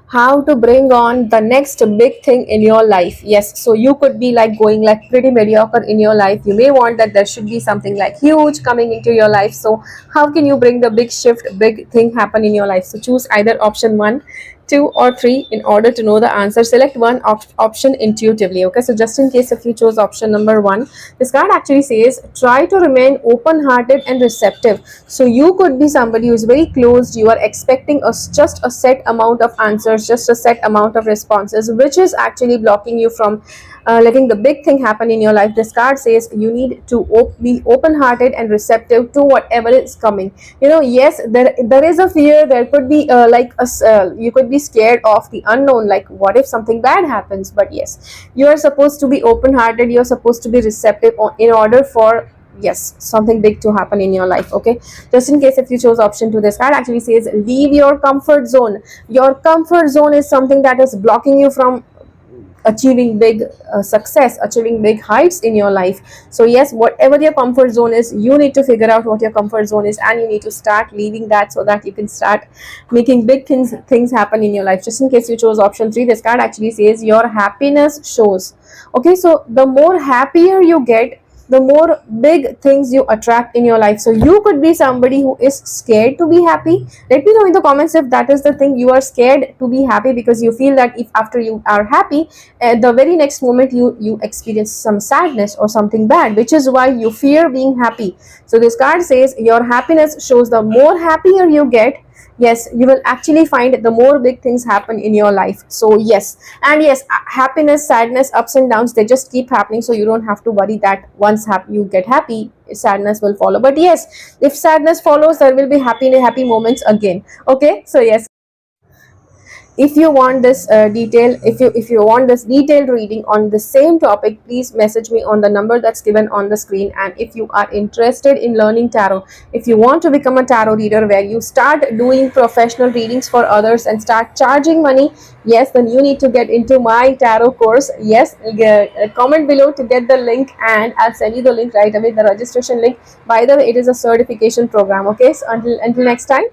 how to bring on the next big thing in your life. Yes, so you could be like going like pretty mediocre in your life. You may want that there should be something like huge coming into your life. So how can you bring the big shift, big thing happen in your life? So choose either option 1, 2 or 3 in order to know the answer. Select one option intuitively. Okay, so just in case if you chose option number 1, this card actually says try to remain open hearted and receptive. So you could be somebody who is very closed. You are expecting just a set amount of answers, just a set amount of responses, which is actually blocking you from letting the big thing happen in your life. This card says you need to be open hearted and receptive to whatever is coming. Yes, there is a fear. There could be you could be scared of the unknown, like what if something bad happens. But yes, you are supposed to be open hearted. You're supposed to be receptive in order for, yes, something big to happen in your life. Okay, just in case if you chose option 2, this card actually says leave your comfort zone. Your comfort zone is something that is blocking you from achieving big success, achieving big heights in your life. So yes, whatever your comfort zone is, you need to figure out what your comfort zone is, and you need to start leaving that so that you can start making big things happen in your life. Just in case you chose option 3, this card actually says your happiness shows. Okay, so the more happier you get, the more big things you attract in your life. So you could be somebody who is scared to be happy. Let me know in the comments if that is the thing. You are scared to be happy because you feel that if after you are happy, at the very next moment you experience some sadness or something bad, which is why you fear being happy. So this card says your happiness shows. The more happier you get, yes, you will actually find the more big things happen in your life. So yes, and yes, happiness, sadness, ups and downs, they just keep happening. So you don't have to worry that once you get happy, sadness will follow. But yes, if sadness follows, there will be happy moments again. Okay, so yes, if you want this if you want this detailed reading on the same topic, please message me on the number that's given on the screen. And if you are interested in learning tarot, if you want to become a tarot reader where you start doing professional readings for others and start charging money, yes, then you need to get into my tarot course. Yes, comment below to get the link, and I'll send you the link right away, the registration link. By the way, it is a certification program. Okay, so until next time,